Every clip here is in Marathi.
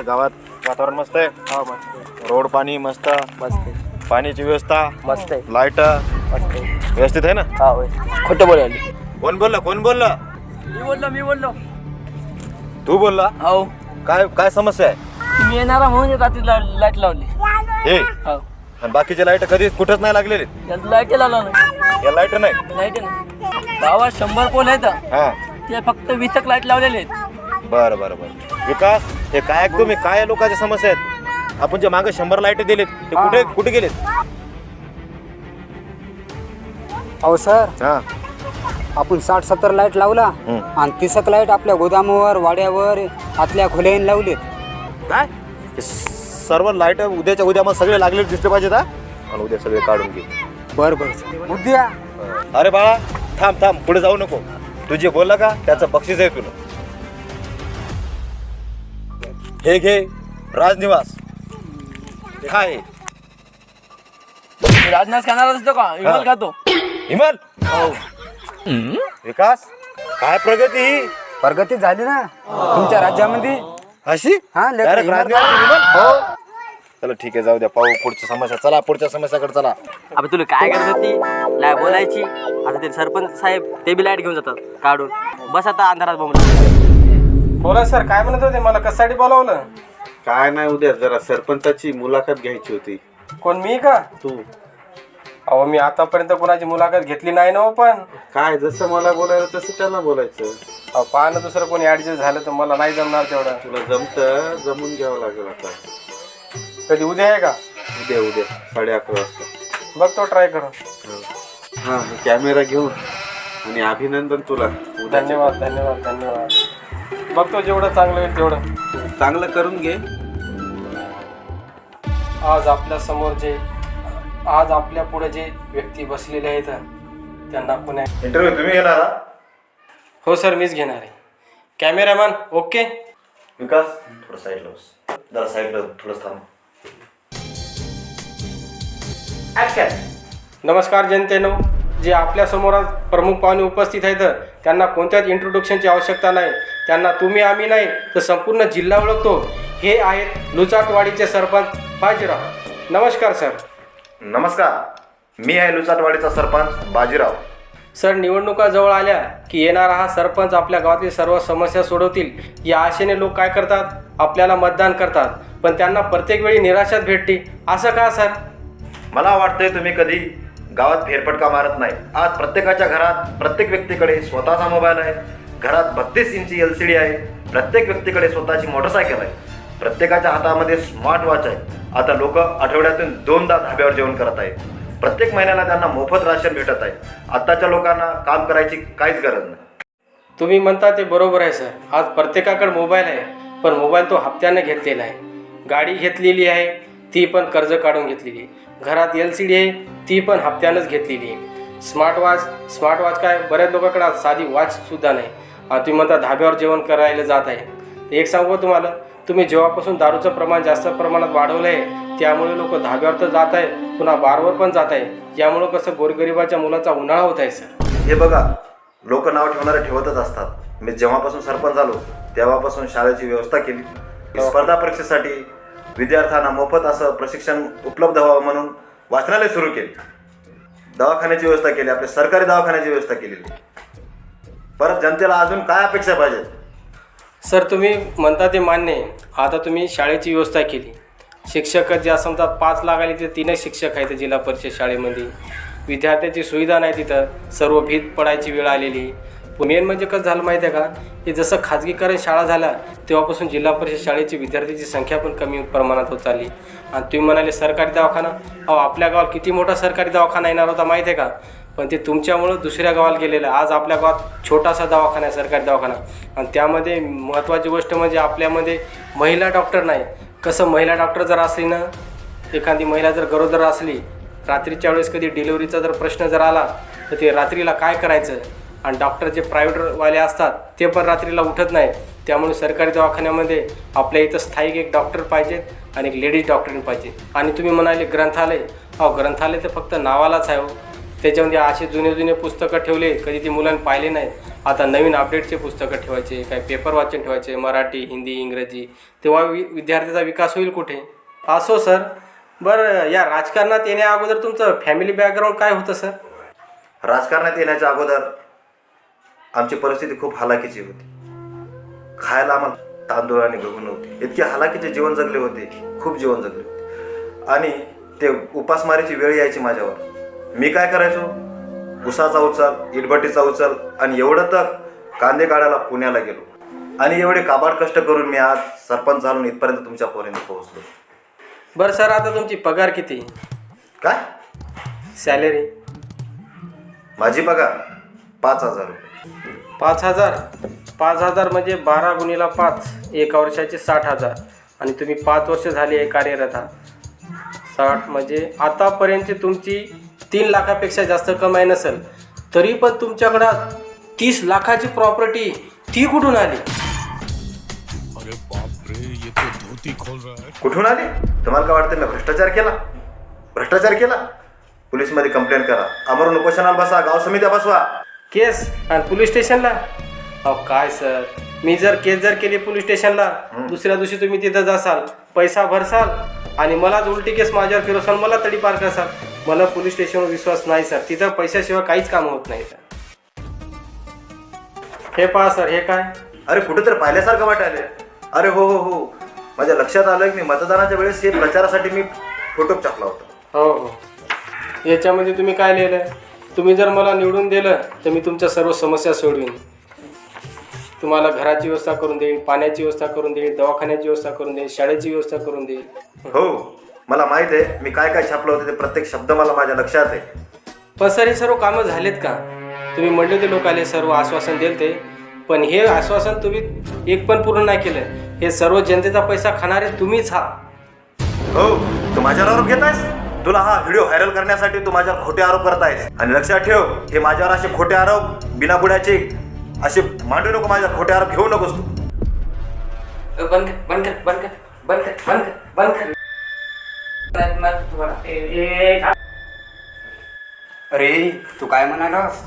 गावात वातावरण मस्त आहे. हा मस्त रोड पाणी मस्त, मस्त पाण्याची व्यवस्था मस्त आहे लाईट मस्त आहे. व्यवस्थित आहे ना. हा होय खोटं बोलायला कोण बोललं? मी बोललो तू बोलला. हो काय काय समस्या आहे? तुम्ही येणारा म्हणून रात्री लाईट लावली. हे हो आणि बाकीचे लाईट कधी कुठंच नाही लागलेले. लाईट लावला ना या लाईट नाही. लाईट ना गावात 100 पोल आहेत हा ते फक्त 20 लाईट लावलेले आहेत. बरं विकास, हे काय तुम्ही काय लोकांच्या समस्या आहेत? आपण जे मागे 100 लाईट दिलेत ते कुठे गेलेत? अहो सर, हा आपण 60-70 लाईट लावला आणि 30 लाईट आपल्या गोदामावर वाड्यावर आतल्या खोल्यान लावलेत. काय हे सर्व लाईट उद्याच्या उद्या मग सगळे लागले दिसले पाहिजेत. हा आणि उद्या सगळे काढून घे. बरं उद्या. अरे बाळा थांब पुढे जाऊ नको. तू जे बोलला का त्याचं बक्षीस आहे तुला. हे घे राजनिवास. काय राजनाथ खाणार असतो का विमल खातो. हिमल हो विकास, काय प्रगती ही प्रगती झाली ना तुमच्या राज्यामध्ये. अशी? हा, लेकरं Direct हिमल. राजनिवास हिमल? हो चला ठीक आहे, जाऊ द्या. पाहू पुढची समस्या. चला पुढच्या समस्याकडे चला. अबे तुला काय करत होती लाय बोलायची. आता ते सरपंच साहेब ते बी लाईट घेऊन जातात काढून. बस आता अंधारात बोंबला. बोला सर, काय म्हणत होते? मला कशासाठी बोलावलं? काय नाही, उद्या जरा सरपंचाची मुलाखत घ्यायची होती. कोण, मी का? तू अहो मी आतापर्यंत कोणाची मुलाखत घेतली नाही ना. पण काय जसं मला बोलायला तसं त्याला बोलायचं. अहो पहा ना, दुसरं कोणी ऍडजस्ट झालं तर मला नाही जमणार तेवढं. तुला जमून घ्यावं लागेल आता. कधी उद्या आहे का? उद्या 11:30 वाजता. बघतो ट्राय करून. हा, कॅमेरा घेऊन. आणि अभिनंदन तुला. धन्यवाद. बघतो जेवढं चांगलं होईल तेवढं. चांगलं करून घे. आज आपल्या पुढे जे व्यक्ती बसलेले आहेत त्यांना पुन्हा. इंटरव्ह्यू तुम्ही घेणार? हो सर, मीच घेणार आहे. Cameraman okay. विकास थोडं साईडला बस. जरा साईडला थोडं थांब. नमस्कार जनतेनो. जे आपल्या समोर आज प्रमुख पाहुणे उपस्थित आहेत त्यांना कोणत्याच इंट्रोडक्शनची आवश्यकता नाही. त्यांना तुम्ही आम्ही नाही तर संपूर्ण जिल्हा ओळखतो. हे आहेत लुचाटवाडीचे सरपंच बाजीराव. नमस्कार सर. नमस्कार, मी आहे लुचाटवाडीचा सरपंच बाजीराव. सर, निवडणुका जवळ आल्या की येणारा हा सरपंच आपल्या गावातील सर्व समस्या सोडवतील या आशेने लोक काय करतात, आपल्याला मतदान करतात. पण त्यांना प्रत्येक वेळी निराशाच भेटते. असं का सर? मला वाटतंय तुम्ही कधी गावात फेरफटका मारत नाही. आज प्रत्येकाच्या घरात प्रत्येक व्यक्तीकडे स्वतःचा मोबाईल आहे. घरात 32 इंची LCD आहे. प्रत्येक व्यक्तीकडे स्वतःची मोटरसायकल आहे. प्रत्येकाच्या हातामध्ये स्मार्ट वॉच आहे. आता लोक आठवड्यातून 2दा धाब्यावर जेवण करत आहेत. प्रत्येक महिन्याला त्यांना मोफत राशन भेटत आहे. आत्ताच्या लोकांना काम करायची काहीच गरज नाही. तुम्ही म्हणता ते बरोबर आहे सर. आज प्रत्येकाकडे मोबाईल आहे, पण मोबाईल तो हप्त्याने घेतलेला आहे. गाडी घेतलेली आहे, ती पण कर्ज काढून घेतलेली. घरात LCD आहे, ती पण हप्त्यानंच घेतलेली आहे. स्मार्ट वॉच काय, बऱ्याच लोकांकडे आज साधी वॉचसुद्धा नाही. तुम्ही म्हणता धाब्यावर जेवण करायला जात आहे. एक सांगू तुम्हाला, तुम्ही जेव्हापासून दारूचं प्रमाण जास्त प्रमाणात वाढवलं आहे त्यामुळे लोक धाब्यावर तर जात आहे, पुन्हा बारवर पण जात आहे. यामुळं कसं गोरगरिबाच्या मुलाचा उन्हाळा होत आहे सर. हे बघा, लोक नाव ठेवणारे असतात. मी जेव्हापासून सरपंच झालो तेव्हापासून शाळेची व्यवस्था केली. स्पर्धा परीक्षेसाठी विद्यार्थ्यांना मोफत असं प्रशिक्षण उपलब्ध व्हावं म्हणून वाचनालय सुरू केली. दवाखान्याची व्यवस्था केली. आपल्या सरकारी दवाखान्याची व्यवस्था केलेली. परत जनतेला अजून काय अपेक्षा पाहिजेत? सर, तुम्ही म्हणता ते मान्य आहे. आता तुम्ही शाळेची व्यवस्था केली. शिक्षक जे समजा 5 लाख आले ते 3 शिक्षक आहेत जिल्हा परिषद शाळेमध्ये. विद्यार्थ्याची सुविधा नाही तिथं. सर्व भीत पडायची वेळ आलेली. मेन म्हणजे कसं झालं माहिती आहे का, की जसं खाजगीकरण शाळा झाल्या तेव्हापासून जिल्हा परिषद शाळेची विद्यार्थ्याची संख्या पण कमी प्रमाणात होत आली. आणि तुम्ही म्हणाले सरकारी दवाखाना. आपल्या गावात किती मोठा सरकारी दवाखाना येणार होता माहिती आहे का, पण ते तुमच्यामुळं दुसऱ्या गावाला गेलेलं. आज आपल्या गावात छोटासा दवाखाना आहे, सरकारी दवाखाना. आणि त्यामध्ये महत्त्वाची गोष्ट म्हणजे आपल्यामध्ये महिला डॉक्टर नाही. कसं, महिला डॉक्टर जर असली ना, एखादी महिला जर गरोदर असली, रात्रीच्या वेळेस कधी डिलिव्हरीचा जर प्रश्न जर आला तर ते रात्रीला काय करायचं. आणि डॉक्टर जे प्रायव्हेटवाले असतात ते पण रात्रीला उठत नाहीत. त्यामुळे सरकारी दवाखान्यामध्ये आपल्या इथं स्थायिक एक डॉक्टर पाहिजेत आणि एक लेडीज डॉक्टर पाहिजे. आणि तुम्ही म्हणाले ग्रंथालय. ग्रंथालय तर फक्त नावालाच आहे. त्याच्यामध्ये असे जुने जुने पुस्तकं ठेवले, कधी ते मुलांनी पाहिले नाही. आता नवीन अपडेटचे पुस्तकं ठेवायचे, काय पेपर वाचन ठेवायचे, मराठी, हिंदी, इंग्रजी. तेव्हा विद्यार्थ्याचा विकास होईल कुठे. असो सर. बरं, या राजकारणात येण्या अगोदर तुमचं फॅमिली बॅकग्राऊंड काय होतं सर? राजकारणात येण्याच्या अगोदर आमची परिस्थिती खूप हालाकीची होती. खायला आम्हाला तांदूळ आणि गहू नव्हते. इतके हालाकीचे जीवन जगले होते, खूप जीवन जगले होते. आणि ते उपासमारीची वेळ यायची माझ्यावर. मी काय करायचो, उसाचा उचल, इटभट्टीचा उचल, आणि एवढं तर कांदे काढायला पुण्याला गेलो. आणि एवढे काबाड कष्ट करून मी आज सरपंच झालो, इथपर्यंत तुमच्यापर्यंत पोहोचलो. बरं सर, आता तुमची पगार किती? काय सॅलरी? माझी पगार 5,000 रुपये. 5,000? 5,000 म्हणजे 12 गुणिला 5, एका वर्षाचे 60,000. आणि तुम्ही 5 वर्ष झाली आहे कार्यरत आहात. 60 म्हणजे आतापर्यंत तुमची 3 लाखापेक्षा जास्त कमाई नसेल, तरी पण तुमच्याकडं 30 लाखाची प्रॉपर्टी, ती कुठून आली? कुठून आली? तुम्हाला काय वाटतं मी भ्रष्टाचार केला? भ्रष्टाचार केला? पोलीसमध्ये कंप्लेंट करा, अमरून उपोषणाला बसा, गाव समित्या बसवा. केस आणि पोलीस स्टेशनला? अहो काय सर, मी जर केस केली पोलीस स्टेशनला, दुसऱ्या दिवशी तुम्ही तिथं जासाल, पैसा भरसाल आणि मलाच उलटी केस माझ्यावर फिरवसाल, मला तडीपार करसाल. मला पोलीस स्टेशनवर विश्वास नाही सर. तिथं पैशाशिवाय काहीच काम होत नाही सर. हे पहा सर, हे काय? अरे कुठेतरी पाहिल्यासारखं वाटायले. अरे हो हो हो, माझ्या लक्षात आलं की मतदानाच्या वेळेस हे प्रचारासाठी मी फोटो टाकला होता. हो हो. याच्यामध्ये तुम्ही काय लिहिलं आहे? तुम्ही जर मला निवडून दिलं तर मी तुमच्या सर्व समस्या सोडवीन. तुम्हाला घराची व्यवस्था करून देईन, पाण्याची व्यवस्था करून देईन, दवाखान्याची व्यवस्था करून देईन, शाळेची व्यवस्था करून देईन. हो, मला माहीत आहे मी काय काय छापलं होतं, ते प्रत्येक शब्द मला माझ्या लक्षात आहे. पण सर, हे सर्व कामं झालेत का? तुम्ही म्हणले ते लोकांना सर्व आश्वासन दिलं ते, पण हे आश्वासन तुम्ही एक पण पूर्ण नाही केलं. हे सर्व जनतेचा पैसा खाणारे तुम्हीच आहात. हो, तू माझ्यावर आरोप घेत आहेस? तुला हा व्हिडिओ व्हायरल करण्यासाठी तू माझ्यावर खोटे आरोप करत आहेस. आणि लक्षात ठेव, हे माझ्यावर असे खोटे आरोप बिनाबुड्याचे असे मांडू नको. माझ्यावर खोटे आरोप घेऊ नकोस तू. बंद कर, बंद कर, बंद कर, बंद कर, बंद कर, बंद कर. अरे तू काय म्हणालास?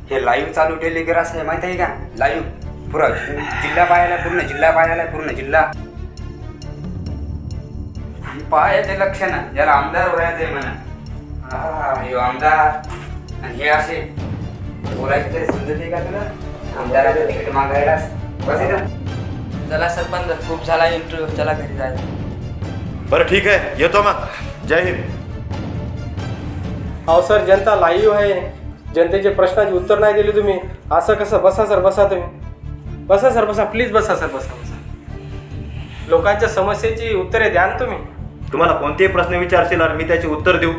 हे लाईव्ह चालू टेलिग्रास आहे, माहिती आहे का? लाईव्ह पुरा जिल्हा पाहायला, पूर्ण जिल्हा पाहायला, पूर्ण जिल्हा पाहायचे लक्षण ज्याला आमदार व्हायचंय म्हणा. हे आमदार आणि हे असे बोलायचं तरी समजते का तुला? आमदाराचं तिकीट मागायला बस इथं. चला सरपंच, खूप झाला इंटरव्ह्यू, चला घरी जायचं. बरं ठीक आहे, येतो मग. जय हिंद. अहो सर, जनता लाईव्ह आहे. जनतेचे प्रश्नाचे उत्तर नाही दिले तुम्ही. असं कसं? बसा सर, बसा तुम्ही. बसा सर, बसा, प्लीज बसा सर, बसा बसा. लोकांच्या समस्येची उत्तरे द्या ना तुम्ही. तुम्हाला कोणतेही प्रश्न विचारशील आणि मी त्याचे उत्तर देऊ?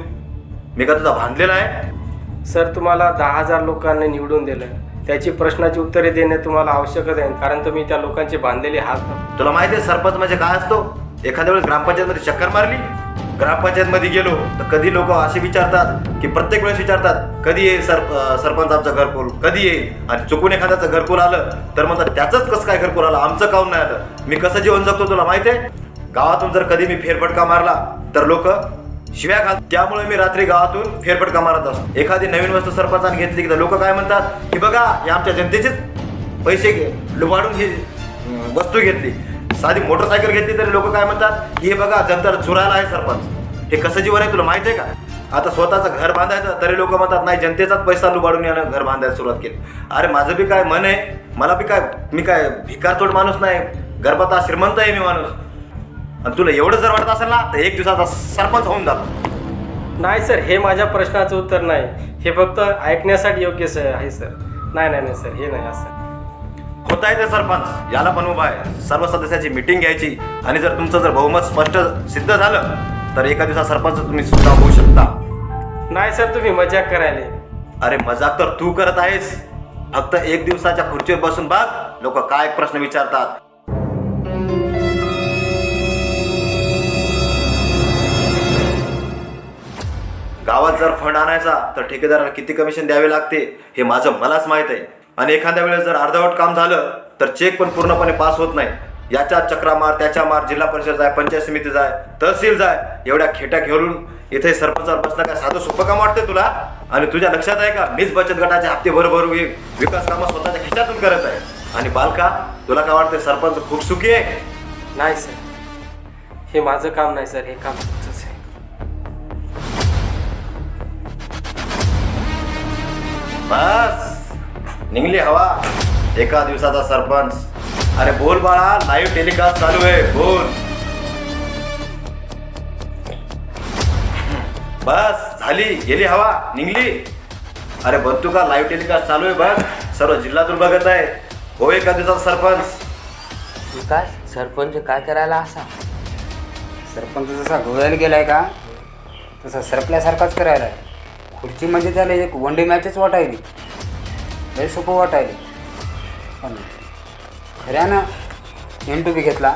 मी का तुझा भांडलेला आहे? सर, तुम्हाला 10,000 लोकांनी निवडून दिलं, त्याची प्रश्नाची उत्तरे देणे तुम्हाला आवश्यकच आहे, कारण तुम्ही त्या लोकांचे बांधलेले हात. तुला माहिती आहे सरपंच म्हणजे काय असतो? एखाद्या वेळेस ग्रामपंचायतमध्ये चक्कर मारली, ग्रामपंचायतमध्ये गेलो तर कधी लोक असे विचारतात की प्रत्येक वेळेस विचारतात कधी येईल सरपंच आमचं घरकुल, कधी येईल. आणि चुकून एखाद्याचं घरकुल आलं तर म्हणतात त्याचंच कसं काय घरकुल आलं, आमचं काऊन नाही आलं. मी कसं जीवन जगतो तुला माहिती आहे? गावातून जर कधी मी फेरफटका मारला तर लोक शिव्या घालतात. त्यामुळे मी रात्री गावातून फेरफटका मारत असतो. एखादी नवीन वस्तू सरपंचाने घेतली की लोक काय म्हणतात की बघा हे आमच्या जनतेचेच पैसे लुबाडून ही वस्तू घेतली. साधी मोटरसायकल घेतली तरी लोक काय म्हणतात हे बघा जनता चुरायला आहे सरपंच. हे कसं जीवन आहे तुला माहिती आहे का? आता स्वतःचं घर बांधायचं तरी लोक म्हणतात नाही जनतेचाच पैसा लुबाडून यानं घर बांधायला सुरुवात केली. अरे माझं बी काय मन आहे, मला बी काय, मी काय भिकारचोट माणूस नाही, गर्भात श्रीमंत आहे मी माणूस. आणि तुला एवढं जर वाटत असेल ना तर एक दिवसाचा सरपंच होऊन जातो. नाही सर, हे माझ्या प्रश्नाचं उत्तर नाही, हे फक्त ऐकण्यासाठी योग्य आहे सर. नाही नाही नाही सर, हे नाही असं होत आहे. ते सरपंच याला पण उभा आहे. सर्व सदस्याची मीटिंग घ्यायची आणि जर तुमचं जर बहुमत स्पष्ट सिद्ध झालं तर एका दिवसात सरपंच तुम्ही सुद्धा होऊ शकता. नाही सर, तुम्ही मजाक करायले. अरे मजाक तर तू करत आहेस. फक्त एक दिवसाच्या खुर्चीवर बसून बघ लोक काय प्रश्न विचारतात. गावात जर फंड आणायचा तर ठेकेदाराला किती कमिशन द्यावे लागते हे मलाच माहीत आहे. आणि एखाद्या वेळेस जर अर्धवट काम झालं तर चेक पण पूर्णपणे पास होत नाही. याच्या चक्रा मार त्याच्या मार, जिल्हा परिषद जाय, पंचायत समिती जाय, तहसील जाय, एवढ्या खेट्या घेऊन इथे सरपंचावर बसणं काय साधं सोपं काम वाटतं तुला? आणि तुझ्या लक्षात आहे का, मीच बचत गटाचे हप्ते भरभर विकास कामं स्वतःच्या खिशातून करत आहे. आणि बालका, तुला काय वाटतं सरपंच खूप सुखी आहे? नाही सर, हे माझं काम नाही सर, हे काम तुमचंच आहे. बस निघली हवा. एका दिवसाचा सरपंच. अरे बोल बाळा, लाईव्ह टेलिकास्ट चालू आहे, बोल. बस झाली, गेली हवा, निघली. अरे बंतू का, लाईव्ह टेलिकास्ट चालू आहे बघ, सर्व जिल्ह्यातून बघत आहे. हो एका दिवसाचा सरपंच. विकास, सरपंच काय करायला असा? सरपंच जसा गोव्याला गेलाय का तसा सरपल्यासारखाच करायला आहे. खुर्ची म्हणजे त्याला एक वन डे मॅचच वाटायली, लय सोपं वाटायली. पण खऱ्यानं एन2 बी घेतला.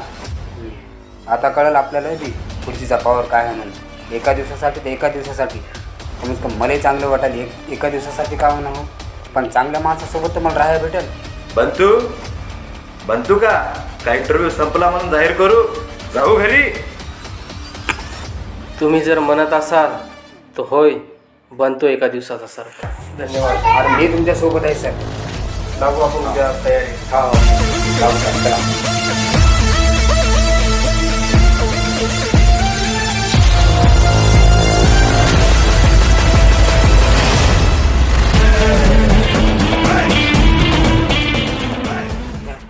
आता कळलं आपल्याला बी खुर्चीचा पॉवर काय आहे म्हणून. एका दिवसासाठी तर एका दिवसासाठी कमीत कमी मलाही चांगलं वाटायला. एका दिवसासाठी का म्हणा हो, पण चांगल्या माणसासोबत तर मला राहायला भेटेल. बंतू का, काय इंटरव्ह्यू संपला म्हणून जाहीर करू, जाऊ घरी? तुम्ही जर म्हणत असाल तर होय, बनतो एका दिवसाचा सरपंच. धन्यवाद. अरे मी तुमच्यासोबत आहे सर. लागू आपण उद्या तयारी. जाऊ सर, चला.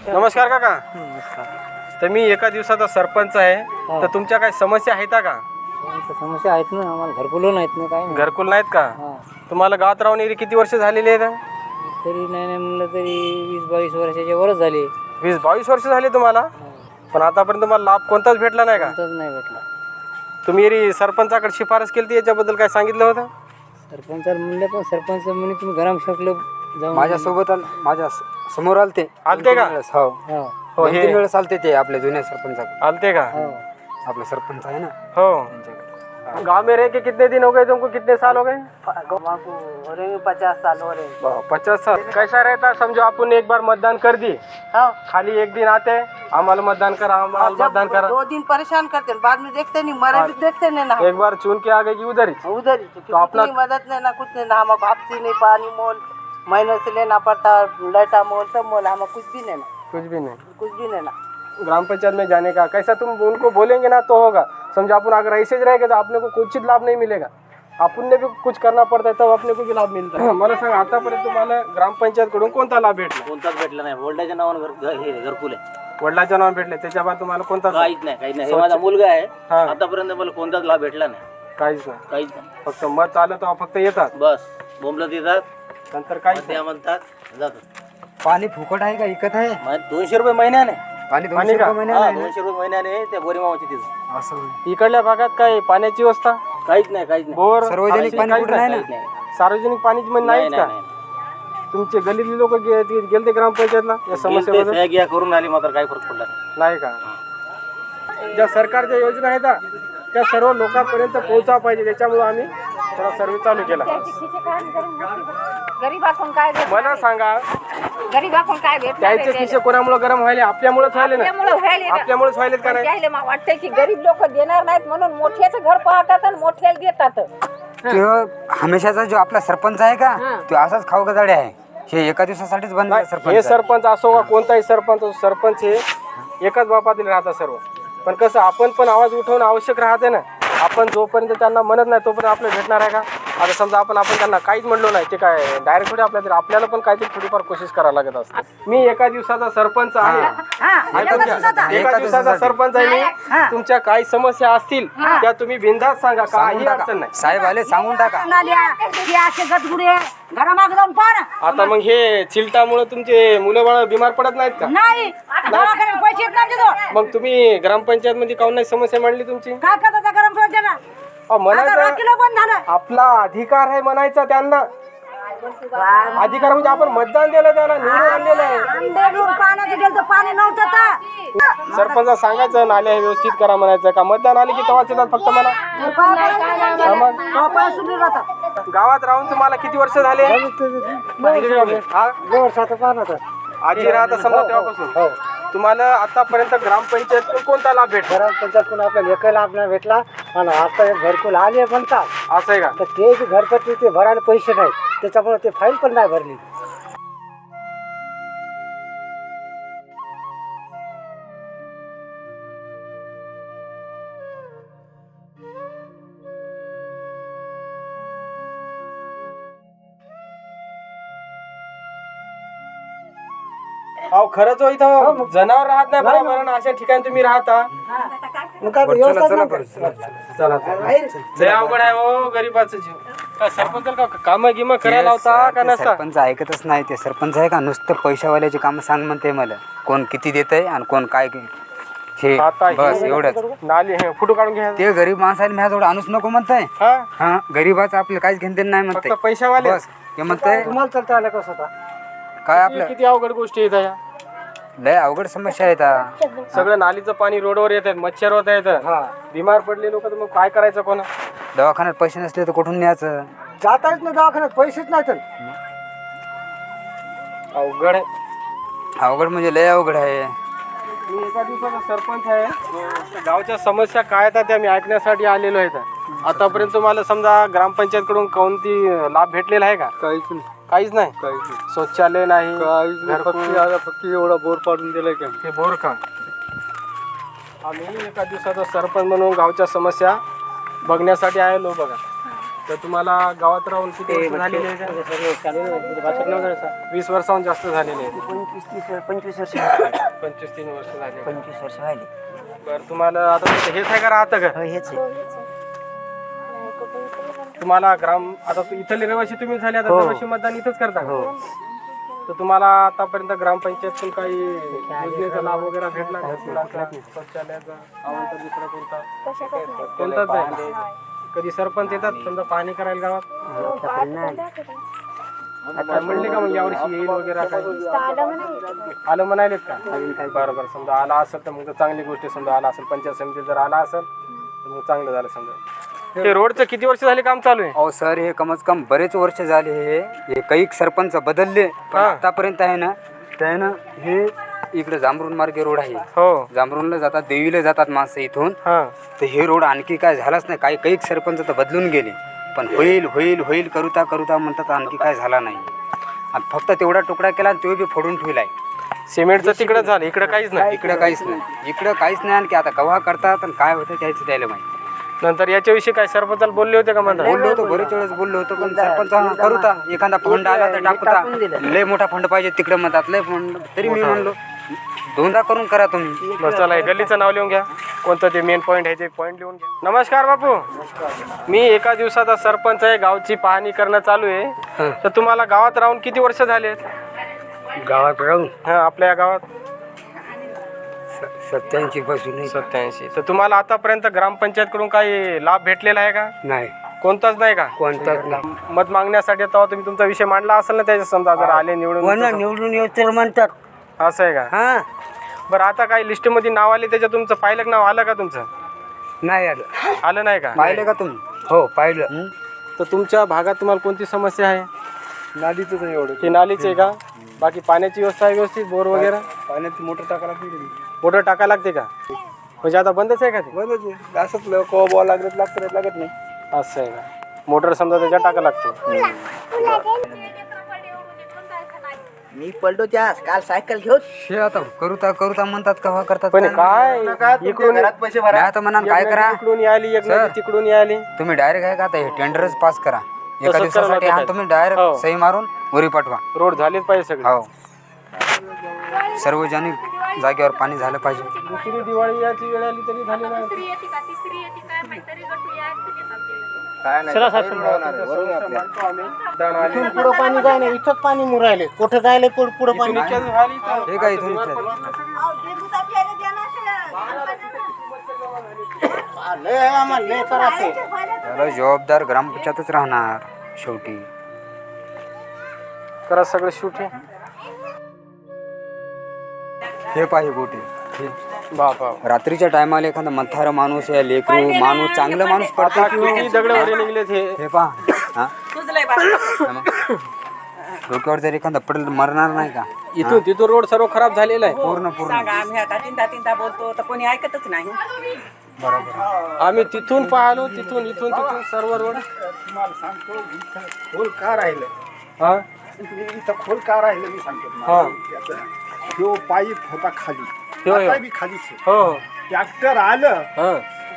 नमस्कार काका. तर मी एका दिवसाचा सरपंच आहे, तर तुमच्या काही समस्या आहेत का? समस्या आहेत ना, आम्हाला घरकुल नाहीत ना, काय घरकुल नाहीत का? तुम्हाला गावात राहून किती वर्ष झालेली आहेत? तरी नाही म्हणलं तरी 20-22 वर्षाच्या वरच झाले. 20-22 वर्ष झाली तुम्हाला, पण आतापर्यंत तुम्हाला लाभ कोणताच भेटला नाही का? नाही भेटला. तुम्ही सरपंचाकडे शिफारस केली होती, याच्याबद्दल काय सांगितलं होतं? सरपंचाला म्हणलं, पण सरपंच म्हणे तुम्ही गरम शकलो जाऊन. माझ्यासोबत माझ्या समोर आलते. आलते का? हो हो हो, 2-3 वेळेस आलते ते आपल्या जुन्या सरपंचाकडे. आलते का? हो. आपला सरपंच आहे ना हो. गाँव में रह के कितने दिन हो गए तुमको, कितने साल हो गए? 50 साल हो रहे. 50 साल. कैसा रहता, समझो अपन एक बार मतदान कर दिए, खाली एक दिन आते हमारा मतदान करा, हमारा मतदान करा. 2 दिन परेशान करते हैं, बाद में देखते नहीं, मरे भी देखते नहीं ना. एक बार चुन के आ गए कि उधर ही. उधर ही तो अपना- अपनी मदद नहीं ना, कुछ नहीं ना. हमको हफ्ते नहीं, पानी मोल महीने से लेना पड़ता, लाइटा मोल सब मोल, हमें कुछ भी नहीं ना, कुछ भी नहीं. कुछ भी नहीं ना. ग्राम पंचायत में जाने का कैसा, तुम उनको बोलेंगे ना तो होगा. समझो अपन अगर ऐसे ज रहेगा तो आपने को कुछ लाभ नहीं मिलेगा. आपण ने भी कुछ करना पड़ता है, तब अपने को भी लाभ मिलता है. मला सांग, आतापर्यंत तुम्हाला ग्रामपंचायत कडून कोणता लाभ भेटला? कोणताच भेटला नाही. वडिलाच्या नावानं घरकुल आहे. वडिलांच्या नावावर भेटले, त्याच्या बाद तुम्हाला कोणता? काहीच नाही. हे माझा मुलगा आहे. हा. आतापर्यंत मला कोणताच लाभ भेटला नाही. काहीच नाही. काहीच नाही. फक्त मत आलं तर फक्त येतात, बस बोंबलं देतात, नंतर काहीच नाही. त्या म्हणतात, जातात. पाणी फुकट आहे का इकत आहे? मग 200 रुपये महिन्याने. पाणी पाणी 200 का? रुपये महिन्याला आहे ना? 200 रुपये महिन्याने त्या गोरी मामाची तिथं. असं होय. इकडल्या भागात काय पाण्याची व्यवस्था, काहीच नाही. काहीच नाही. बोर, सार्वजनिक अशी पाणी काहीच कुठं नाही ना? काहीच नाही. सार्वजनिक पाणी नाहीच नाही, का? नाही. तुमचे गल्लीतले लोक गेलते ग्रामपंचायतला या गेलते, समस्येबद्दल? सह्या गिया करून आली, मात्र काही फरक पडला नाही. नाही का? ज्या सरकारच्या योजना आहेत ना, त्या सर्व लोकांपर्यंत पोहोचवा पाहिजे, त्याच्यामुळे आम्ही थोडा सर्वे चालू केला. गरीबाकडून काय भेटणार मला आहे? सांगा, गरीबाकडून काय भेटणार त्याचे आहे? खिसे कोणामुळे गरम व्हायले? आपल्यामुळेच व्हायले ना. आपल्यामुळं व्हायले ना. आपल्यामुळेच व्हायलेत का नाही? त्याला मला वाटतंय की गरीब लोक देणार नाहीत म्हणून मोठ्याचं घर पाहतात आणि मोठ्याला देतात. तो हमेशाचा जो आपला सरपंच आहे का, तो असाच खाऊ गदाडे आहे. हे एका दिवसासाठीच बनला हे सरपंच. सरपंच असो का कोणताही सरपंच असो, सरपंच हे एकाच बापातील राहतात सर्व. पण कसं, आपण पण आवाज उठवणं आवश्यक राहते ना. आपण जोपर्यंत त्यांना म्हणत नाही तोपर्यंत आपल्याला भेटणार आहे का? आता समजा आपण त्यांना काहीच म्हणलो नाही, ते काय डायरेक्ट थोडी आपल्याला पण काहीतरी थोडीफार कोशिश करायला लागत असते. मी एका दिवसाचा सरपंच आहे. ऐका घ्या. एका दिवसाचा सरपंच आहे मी. तुमच्या काही समस्या असतील त्या तुम्ही बिनधास्त सांगा, काही अडचण नाही. साहेब आले सांगून टाका. घरामागे जाऊन पाहा ना. आता मग हे चिलटामुळे तुमचे मुलं बाळ बिमार पडत नाहीत का? नाही, दवाखान्यात पैसे येत नाही तिथं. मग तुम्ही ग्रामपंचायत मध्ये काऊन नाही समस्या मांडली तुमची? काय करतात त्या गरम सोडताना? आता म्हणायचं राखीला बंद झालं. आपला अधिकार आहे म्हणायचा त्यांना. अधिकार म्हणजे आपण मतदान दिलं, त्याला निवडून आणलेलं आहे. आंबेडून पाण्याचं गेलं तर पाणी नव्हतं तर. सरपंच सांगायचं, नाल्या हे व्यवस्थित करा म्हणायचं. का मतदान आले की तेव्हाच येतात फक्त मला? पाय सुटले राहतात. गावात राहून तुम्हाला किती वर्ष झाले? हा? आजी राहत समजा तेव्हापासून. तुम्हाला आतापर्यंत ग्रामपंचायत कोणता लाभ भेटला? त्याच्यातून आपल्याला एकही लाभ नाही भेटला आणि आता एक घरकुल आले म्हणतात असं आहे का? तर ते बी घरपट्टी ते भरायला पैसे नाहीत त्याच्यामुळे ते फाईल पण नाही भरली. अहो खरंच हो, इथं जनावर राहत नाही बरोबर आणि अशा ठिकाणी तुम्ही राहता. मग काय ते व्यवस्थाच नाही करत. चला लय अवघड आहे हो गरीबाचं जीव. काय सरपंच का काम गिम करायला होता का नसता? सरपंच ऐकतच नाही. ते सरपंच आहे का नुसतं पैशावाल्याची कामं सांग म्हणते मला. कोण किती देत आहे आणि कोण काय हे आता हे बस एवढंच. नाली हे फोटो काढून घ्या. ते गरीब माणसाला माझ्याजवळ आणूच नको म्हणताय. हा हा गरीबाचं आपलं काहीच घेणं नाही फक्त म्हणताय. पैशावाले. बस हे म्हणताय तुम्हाला चालता आलं कसं होता काय आपलं किती अवघड गोष्टी आहेत ह्या. लय अवघड समस्या आहेत. सगळं नालीचं पाणी रोडवर येतात, मच्छर होत आहेत. बिमार पडले लोक तर मग काय करायचं कोणा? दवाखान्यात पैसे नसले तर कुठून न्यायचं? जाताच नाही दवाखान्यात पैसेच नाही तर अवघड आहे. अवघड म्हणजे लय अवघड आहे. मी एका दिवसाचा सरपंच आहे. गावच्या समस्या काय आहेत त्या मी ऐकण्यासाठी आलेलो आहे. आतापर्यंत तुम्हाला समजा ग्रामपंचायतकडून कोणती लाभ भेटलेला आहे का? काहीच नाही. शौचालय नाही, फक्त एवढा बोर पाडून दिलाय का? हे बोर का? आम्ही एका दिवसाचा सरपंच म्हणून गावच्या समस्या बघण्यासाठी आलेलो बघा. तर तुम्हाला गावात राहून किती वर्ष झालेले आहे का? 20 वर्षाहून जास्त झालेले आहेत. 25 वर्ष 25-30 वर्ष झाले. 25 वर्ष झाली बरं तुम्हाला आता हेच आहे का राहतं का? हेच तुम्हाला ग्राम आता इथले रहिवासी तुम्ही झाले आता दरवर्षी मतदान इथंच करता का? तर तुम्हाला आतापर्यंत ग्रामपंचायतून काही योजनेचा लाभ वगैरे भेटला का? शौचालयाचा अवांतर दुसरा कोणताच नाही. कधी सरपंच येतात समजा पाहणी करायला गावात? आता म्हणले का मग यावर्षी येईल वगैरे काही आलं म्हणालेत का? बरं बरं समजा आला असेल तर मग तर चांगली गोष्ट आहे. समजा आला असेल पंचायत समिती जर आला असेल तर मग चांगलं झालं. समजा ते रोडचं किती वर्ष झाले काम चालू आहे? अहो सर हे कमच कम बरेच वर्ष झाले. हे काही सरपंच बदलले पण आतापर्यंत आहे ना ते ना हे इकडे जांभरून मार्गे रोड आहे. हो जांभरूनला जातात, देवीला जातात माणसं इथून. हां तर हे रोड आणखी काय झालाच नाही. काही सरपंच तर बदलून गेले पण होईल होईल होईल करूता म्हणतात आणखी काय झाला नाही. आणि फक्त तेवढा तुकडा केला आणि तो बी फोडून ठेवलाय. सिमेंटचं तिकडं झालं, इकडं काहीच नाही. इकडं काहीच नाही आणखी आता कव्हा करतात आणि काय होतं त्याचं द्यायला माहिती. नंतर याच्याविषयी काय सरपंचाला बोलले होते का म्हणतात? बोललो होतो बरेच वेळेस बोललो होतो पण सरपंच करूता एखादा फंड आला तर टाकूता. लय मोठा फंड पाहिजे तिकडे म्हणतात लय फंड. तरी मी म्हणलो दोनदा करून करा तुम्ही. बस चला हे गल्लीचं नाव लिहून घ्या. कोणतं ते मेन पॉईंट आहे ते पॉईंट लिहून घ्या. नमस्कार बापू. मी एका दिवसाचा सरपंच आहे. गावची पाहणी करणं चालू आहे. तर तुम्हाला गावात राहून किती वर्ष झाले? गावात राहून हां आपल्या या गावात 87 पासून 87. तर तुम्हाला आतापर्यंत ग्रामपंचायतकडून काही लाभ भेटलेला आहे का? नाही कोणताच नाही का? कोणताच नाही. मत मागण्यासाठी तेव्हा तुम्ही तुमचा विषय मांडला असेल ना त्याच्या समजा जर आले निवडून. निवडून येऊ तर म्हणतात. असं आहे का? हा बरं आता काही लिस्टमध्ये नाव आले त्याच्यात तुमचं पाहिलं नाव आलं का? तुमचं नाही आलं. आलं नाही का? पाहिले का तुम्ही? हो पाहिलं. तर तुमच्या भागात तुम्हाला कोणती समस्या आहे? नालीच नाही एवढं. ही नालीच आहे का? बाकी पाण्याची व्यवस्था आहे व्यवस्थित? बोर वगैरे पाण्याची मोटर टाकायला लागते. मोटर टाकायला लागते का? म्हणजे आता बंदच आहे का ते? बरंच आहे. असंच कवा बॉल लागत नाही. असं आहे का? मोटर समजा त्याच्यात टाकायला लागते. मी पलटो त्या काल सायकल घेऊन हे आता करूता म्हणतात कव्हा करतात पण काय इकडून पैसे भरा. नाही आता म्हणा काय करा इकडून याली एक नदी तिकडून याली. तुम्ही डायरेक्ट आहे का आता हे टेंडरच पास करा एका करावं दिवसासाठी. लागतं हा काय? तुम्ही हो. डायरेक्ट सही मारून वरी पाठवा. रोड झालेच पाहिजे सगळे. हो सार्वजनिक जागेवर पाणी झालं पाहिजे. दुसरी दिवाळी याची वेळ आली तरी झाली नाही. पुढं पाणी जाय नाही इथंच पाणी मुरायले कुठं जायला पुढं पाणी हे काय इथून त्याला जबाबदार ग्रामपंचायतच राहणार शेवटी. करा सगळं शूट आहे. हे पाहिजे गोटे बाप रात्रीच्या टायमाला एखादा म्हातारा माणूस या लेकरू माणूस चांगलं माणूस पडतं की किती दगड वडे निघलेत हे. हे पहा. डोक्यावर जर एखादा पडेल मरणार नाही का? इथून तिथून रोड सर्व खराब झालेला आहे. पूर्ण पूर्ण सांगा आम्ही आता तीनदा बोलतो तर कोणी ऐकतच नाही. आम्ही तिथून पाहिलो, तिथून तिथून सर्व रोड. तुम्हाला सांगतो इथं खोल का राहिलं, हा इथं खोल का राहिलं मी सांगतो हा. तो पाईप होता खाली, हो, आता हो. बी खालीच आहे. हो ट्रॅक्टर आलं हा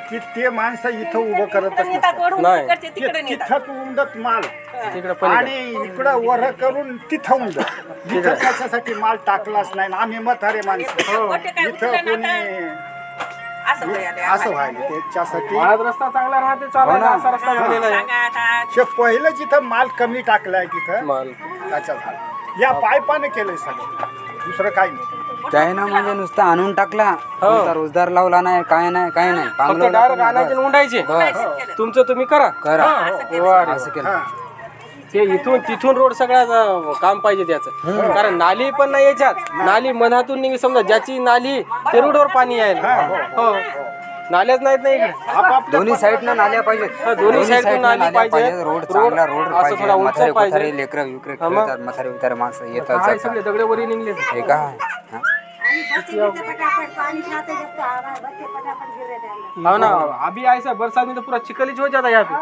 की ते माणसं इथं उभं करतच नेतात नसतात. ओढून नाही. तिकडचे तिकडे ते नेतात. तिथंच उंडत माल तिकडे पण आणि इकडं वर करून तिथं उंडत. तिथं कशासाठी माल टाकलाच नाही ना. आम्ही म्हातारे माणसं मोठे काय इथं उचललं कोणी असं व्हायलंय असं आम्हाला. व्हायला त्याच्यासाठी महाराज रस्ता चांगला राहते चालायला, असा रस्ता झालेला आहे. सांगा आता ते पहिलं जिथं माल कमी टाकलाय तिथं माल त्याच्या झालं. या पायपाने केलंय सगळं, दुसरं काही नाही. त्यानं म्हणजे नुसतं आणून टाकला, नुसता रोजगार लावला नाही, काय नाही काय नाही. फक्त पांगवला डायरेक्ट पण आणायचे आणि बस. उंडायचे. बस तुमचं तुम्ही करा. करा वा रे. असं केलं. हा. ते इथून तिथून रोड सगळ्याचं काम पाहिजे त्याचं. कारण नाली पण नाही याच्यात. नाली मधातून निघी, समजा ज्याची नाली ते रोडवर पाणी यायला. हो नाल्याच नाहीत नाही इकडे. आपापल्या दोन्ही साईडनं नाल्या पाहिजेत. दोन्ही साईडनं नाली नाल्या पाहिजे. रोड चांगला रोड असं पाहिजे. थोडा उंच म्हातारे पाहिजे. कुठारे लेकरं विकरे खेळतात, म्हातारे उतारे माणसं येतात काय जातात. सगळे दगडेवरी निघले. हे काय हा? हो ना, अभी ऐसा बरसात में तो पूरा चिखलीच हो जाता है यहाँ पे.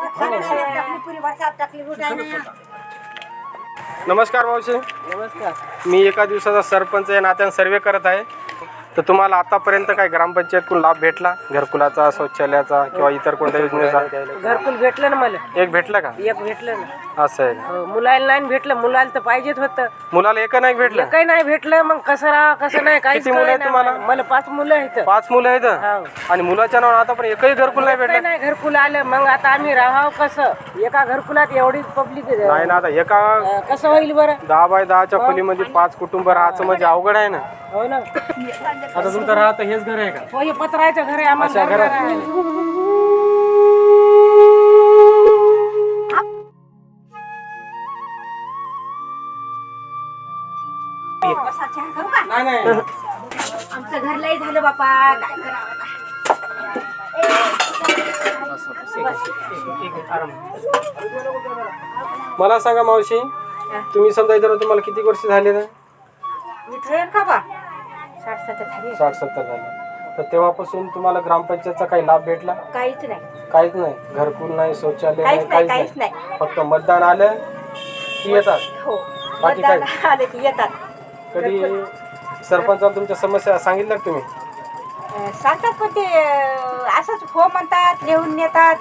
नमस्कार मावशी. नमस्कार. मी एका दिवसाचा सरपंच या नात्याने सर्वे करत आहे. तर तुम्हाला आतापर्यंत काय ग्रामपंचायतकडून लाभ भेटला, घरकुलाचा, शौचालयाचा किंवा इतर कोणत्या योजनेचा? घरकुल भेटलं ना मला, एक भेटला का? एक भेटलं ना. असं आहे का? मुलाला नाही भेटलं, मुलाला तर पाहिजेच होतं. मुलाला एक नाही भेटलं? काही नाही भेटलं, मग कसं राहा कसं नाही काही किती मुलं आहेत तुम्हाला? मला 5 मुलं आहेत. 5 मुलं आहेत हो. आणि मुलाच्या नावावर आता पण एकही घरकुल नाही काही भेटलं? नाही घरकुल आलं, मग आता आम्ही राहावं कसं? एका घरकुलात एवढी पब्लिक नाही ना, आता एका कसं होईल बरं? 10 बाय 10च्या खोलीमध्ये 5 कुटुंब राहायचं म्हणजे अवघड आहे ना. हो ना. आता तुमचं राहतं हेच घर आहे का? हो, हे पत्रायचं घर आहे आम्हाला. अशा घरात? नाही नाही. आमचं घर लय झालं बापा, काय करावं आता? मला सांगा मावशी, तुम्ही समजा इथं तुम्हाला किती वर्ष झाले ना? इथं आहे का बा 60-70 झाली. 60-70 झाले. तर तेव्हापासून तुम्हाला ग्रामपंचायतचा काही लाभ भेटला? काहीच नाही, काहीच नाही. घरकुल नाही, शौचालय नाही, काहीच नाही. फक्त मतदान आलं की येतात. हो, बाकी काय? मतदान आले की येतात. कधी सरपंचाला तुमच्या समस्या सांगितल्या का तुम्ही? सांगतात पण ते असंच हो म्हणतात, लिहून नेतात.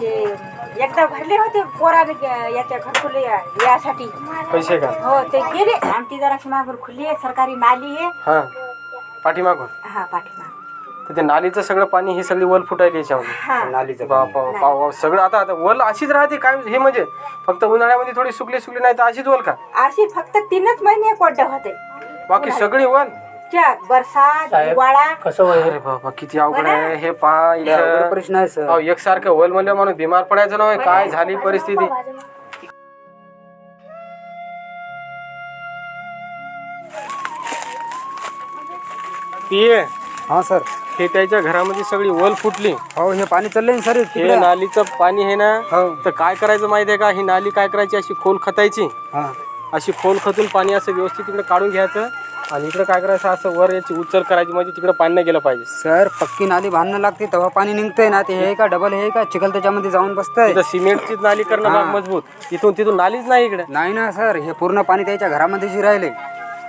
ते एकदा भरले होते पोराने याच्या घरकुल यासाठी. पैसे का? हो, ते गेले. आमची जराशी मागून खुली आहे, सरकारी नाली आहे. हा, पाठीमागून. हा, पाठीमाग. तर ते नालीचं सगळं पाणी ही सगळी वल फुटायली याच्यामध्ये. हा, नालीचं बाप सगळं आता वल अशीच राहते काय? हे म्हणजे फक्त उन्हाळ्यामध्ये थोडी सुकली नाही तर अशीच वल का? अशी फक्त 3च महिने कोरडे होते. बाकी सगळी वल? बरसात, हिवाळा. अरे बाबा किती अवघड आहे हे. पहा इथं प्रश्न आहे सर. एकसारखं वल म्हणजे माणूस बिमार पडायचं नव्हे. काय झाली परिस्थिती. पिये हा सर. हे त्याच्या घरामध्ये सगळी वल फुटली. हो, हे पाणी चाललंय ना सर हे तिकडे. नालीचं पाणी आहे ना, हो. तर काय करायचं माहिती आहे का? ही नाली काय करायची, अशी खोल खतायची. हा. अशी खोल खतून पाणी असं व्यवस्थित तिकडे काढून घ्यायचं आणि इकडे काय करायचं, असं वर याची उचल करायची म्हणजे तिकडे पाणी नाही गेलं पाहिजे. सर, पक्की नाली बांधणं लागते तेव्हा पाणी निघतंय ना. ते हे का डबल हे का चिखल त्याच्यामध्ये जाऊन बसतंय? तिथं सिमेंटचीच नाली करणं भाग मजबूत. तिथून नालीच नाही इकडे. नाही ना सर, हे पूर्ण पाणी त्याच्या घरामध्ये राहिले.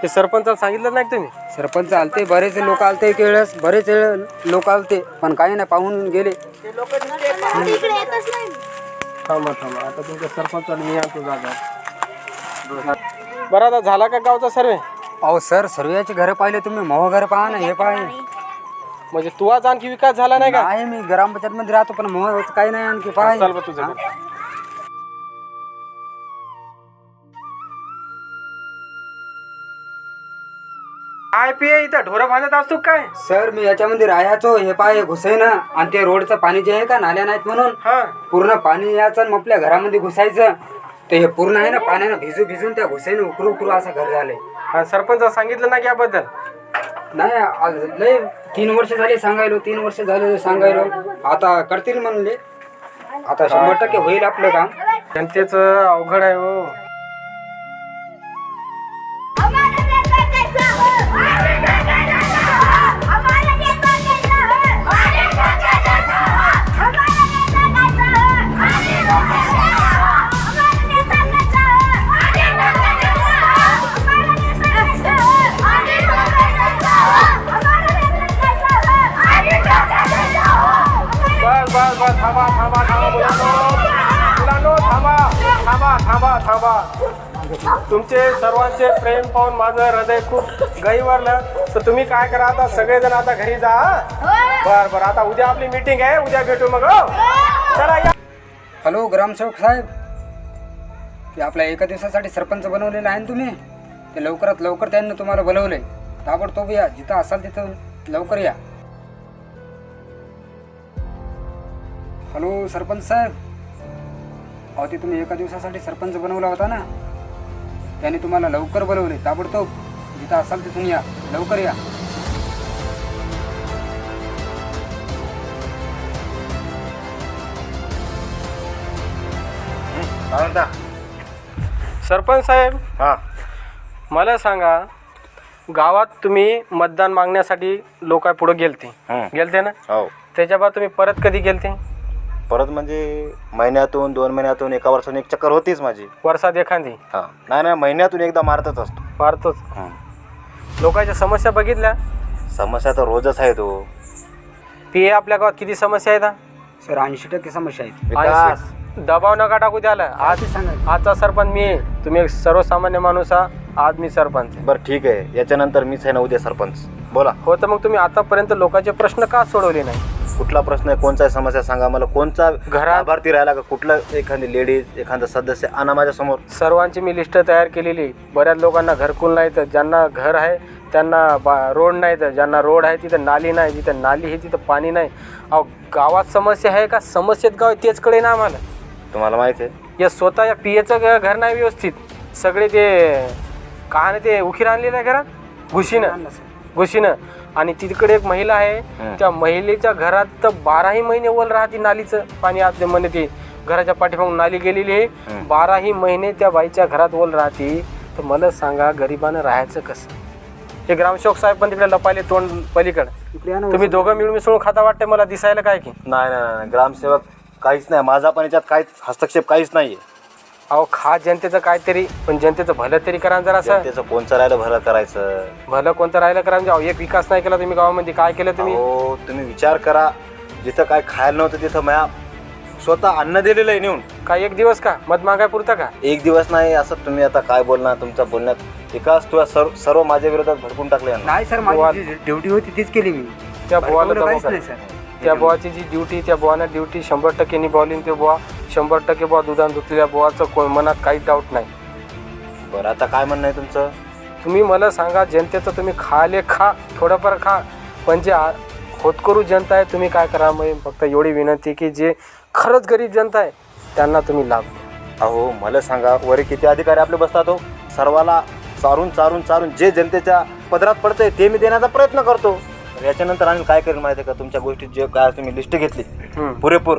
ते सरपंचाला सांगितलं नाही का तुम्ही? सरपंच आलते, बरेच लोक आलते, केळस बरेच लोक आलते, पण काही नाही, पाहून गेले. थांबा आता तुमच्या सरपंचाला मी आणतो जागा. बरं, आता झाला का गावचा सर्वे? अहो सर, सर्वेचे घर पाहिले तुम्ही, महो घर पहा ना, हे पाहे. म्हणजे तू आज आणखी विकास झाला नाही का? आहे, मी ग्रामपंचायत मध्ये राहतो, पण महो काही नाही आणखी पाहे. चाल बा तुझं. काय पिये इथं ढोरं बांधत असतो काय? सर, मी याच्यामध्ये राहायचो, हे पाहे घुसाय ना, आणि ते रोडचं पाणी जे आहे का, नाल्या नाहीत म्हणून हा, पूर्ण पाणी यायचं आणि मग आपल्या घरामध्ये घुसायचं. ते हे पूर्ण आहे ना, पाण्यानं भिजून त्या घुसाईनं उकरू असं घर झालंय. आणि सरपंच सांगितलं ना की याबद्दल? नाही, आज लय 3 वर्ष झाले सांगायलो, 3 वर्ष झाले सांगायलो. आता करतील म्हणले, आता 100% होईल आपलं काम. जनतेचं अवघड आहे हो. मुलांनो थांबा थांबा थांबा थांबा. तुमचे सर्वांचे प्रेम पाहून माझं हृदय खूप गहिवरलं. तर तुम्ही काय करा आता सगळेजण आता घरी जा. बर बर आता उद्या आपली मीटिंग आहे, उद्या भेटू मग. हो चला या. हॅलो ग्रामसेवक साहेब, ते आपल्या एका दिवसासाठी सरपंच बनवलेलं आहे ना तुम्ही, ते लवकरात लवकर त्यांनी तुम्हाला बोलवलंय. ताबडतोब या, जिथं असाल तिथं लवकर या. हॅलो सरपंच साहेब, अहो ते तुम्ही एका दिवसासाठी सरपंच बनवला होता ना, त्याने तुम्हाला लवकर बोलवले. ताबडतोब जिथं असाल तिथून या, लवकर या. काय म्हणता? सरपंच साहेब, हां, मला सांगा, गावात तुम्ही मतदान मागण्यासाठी लोक पुढे गेलते गेलते ना? हो. त्याच्या बाद तुम्ही परत कधी गेलते? परत म्हणजे महिन्यातून 2 महिन्यातून 1 वर्षातून एक चक्कर होतीच माझी. वर्षात एखादी हां, नाही महिन्यातून एकदा मारतच असतो. मारतोच. लोकांच्या समस्या बघितल्या? समस्या तर रोजच आहे तो. पी आपल्या गावात किती समस्या आहेत? सर 80% समस्या आहेत. विकास. दबाव नका टाकू त्याला. आज आजचा सरपंच मी आहे, तुम्ही एक सर्वसामान्य माणूस आहात. आज मी सरपंच आहे. बरं ठीक आहे, याच्यानंतर मीच आहे ना उद्या सरपंच. बोला. हो, तर मग तुम्ही आतापर्यंत लोकांचे प्रश्न का सोडवले नाही? कुठला प्रश्न आहे, कोणचा आहे समस्या सांगा मला. कोणचा घरात- लाभार्थी राहिला का, कुठला एखादी लेडीज एखादा सदस्य आणा माझ्या समोर. सर्वांची मी लिस्ट तयार केलेली. बऱ्याच लोकांना घरकुल नाही, तर ज्यांना घर आहे त्यांना रोड नाही, तर ज्यांना रोड आहे तिथं नाली नाही, जिथं नाली आहे तिथं पाणी नाही. अहो गावात समस्या आहे का? समस्येत गाव आहे तेच कळे ना आम्हाला. तुम्हाला माहिती आहे या स्वतः या पियेचं घर नाही व्यवस्थित. सगळे ते कहाणे ते उखीर आणलेलं आहे घरात घुशीनं. आणि तिकडे एक महिला आहे, त्या महिलेच्या घरात तर 12ही महिने ओल राहते. नालीचं पाणी आतले म्हणे ते घराच्या पाठीमागून नाली गेलेली आहे. 12ही महिने त्या बाईच्या घरात ओल राहते. तर मला सांगा गरिबानं राहायचं कसं? हे ग्रामसेवक साहेब पण तिकडे लपायले तोंड पलीकडे. तुम्ही दोघं मिळून मिसळून खाता वाटते मला दिसायला काय की? नाही, ग्रामसेवक काहीच नाही. माझा पण याच्यात काहीच हस्तक्षेप काहीच नाही आहे. अहो खा जनतेचं काहीतरी, पण जनतेचं भलं तरी करा जरा. असं त्याचं कोणचं राहिलं भलं करायचं. भलं कोणतं राहिलं करा म्हणजे. अहो एक विकास नाही केला तुम्ही गावामध्ये. काय केलं तुम्ही? हो, तुम्ही विचार करा. जिथं काय खायला नव्हतं तिथं म्या स्वतः अन्न दिलेलं आहे नेऊन. काय एक दिवस का मत मागाय पुरता का? एक दिवस नाही. असं तुम्ही आता काय बोलणार? तुमच्या बोलण्यात विकास तुला सर्व माझ्या विरोधात भडकून टाकले. नाही सर, माझी ड्युटी होती तीच केली मी. त्या बुवाला दबाव काहीच करा. नाही सर. त्या बुवाची जी ड्युटी, त्या बुवानं ड्युटी 100% निभावली. ते बुवा 100% बुवा दुधान धुतलेल्या बुवाचं मनात काहीच डाऊट नाही. बरं आता काय म्हणणं आहे तुमचं? तुम्ही मला सांगा, जनतेचं तुम्ही खाले खा, थोडंफार खा, पण जे होतकरू जनता आहे तुम्ही काय करा? मग फक्त एवढी विनंती की जे खरंच गरीब जनता आहे त्यांना तुम्ही लाभ द्या. अहो मला सांगा, वरी किती अधिकारी आपले बसतात हो. सर्वाला चारून जे जनतेच्या पदरात पडतंय ते मी देण्याचा प्रयत्न करतो. याच्यानंतर आम्ही काय करेल माहिती आहे का? तुमच्या गोष्टी जे काय तुम्ही लिस्ट घेतली पुरेपूर,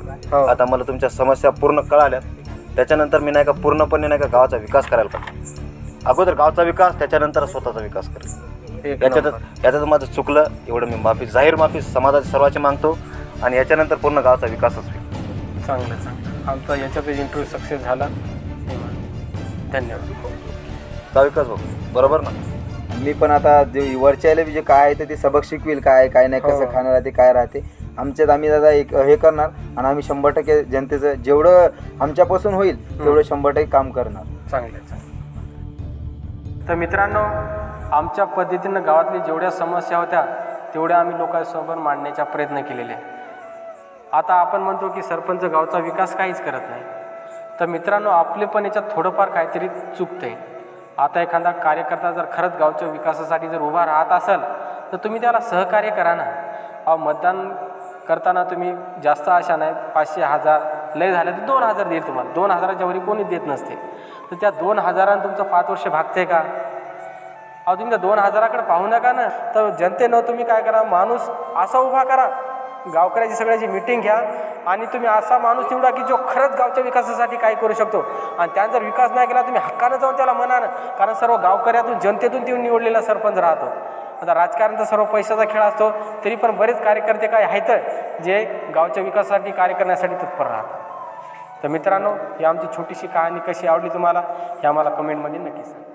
आता मला तुमच्या समस्या पूर्ण कळाल्या. त्याच्यानंतर मी नाही का पूर्णपणे नाही का गावाचा विकास करायला पाहिजे. अगोदर गावचा विकास, त्याच्यानंतर स्वतःचा विकास करेल. याच्यात माझं चुकलं एवढं मी माफी, जाहीर माफी समाजाची सर्वांची मागतो. आणि याच्यानंतर पूर्ण गावचा विकासच होईल. चांगलं आमचा याच्यातच इंटरव्ह्यू सक्सेस झाला. धन्यवाद. का विकास भाऊ बरोबर ना? मी पण आता जे वरच्याला जे काय आहे ते सबक शिकविल, काय काय नाही, कसं खाणं राहते, काय राहते आमच्यात. आम्ही दादा एक हे करणार आणि आम्ही 100% जनतेचं जेवढं आमच्यापासून होईल तेवढं 100% काम करणार. चांगलं. तर मित्रांनो, आमच्या पद्धतीनं गावातली जेवढ्या समस्या होत्या तेवढ्या आम्ही लोकांसोबत मांडण्याचा प्रयत्न केलेले. आता आपण म्हणतो की सरपंच गावचा विकास काहीच करत नाही. तर मित्रांनो, आपले पण याच्यात थोडंफार काहीतरी चुकतंय. आता एखादा कार्यकर्ता जर खरंच गावच्या विकासासाठी जर उभा राहत असाल तर तुम्ही त्याला सहकार्य करा ना. मतदान करताना तुम्ही जास्त आशा नाही, 500 1000 लय झालं तर 2000 देईल तुम्हाला. 2000च्या वरी कोणी देत नसते. तर त्या 2000 तुमचं 5 वर्ष भागते का? अहो तुम्ही त्या 2000कडे पाहू नका ना. तर जनतेनं तुम्ही काय करा, माणूस असा उभा करा, गावकऱ्याची सगळ्याची मीटिंग घ्या आणि तुम्ही असा माणूस निवडा की जो खरंच गावच्या विकासासाठी काय करू शकतो. आणि त्यानं जर विकास नाही केला तुम्ही हक्कानं जाऊन त्याला म्हणा ना. कारण सर्व गावकऱ्यातून जनतेतून ती निवडलेला सरपंच राहतो. आता राजकारण तर सर्व पैशाचा खेळ असतो, तरी पण बरेच कार्यकर्ते काय आहेत जे गावच्या विकासासाठी कार्य करण्यासाठी तत्पर राहतात. तर मित्रांनो, ही आमची छोटीशी कहाणी कशी आवडली तुम्हाला हे आम्हाला कमेंटमध्ये नक्की सांगा.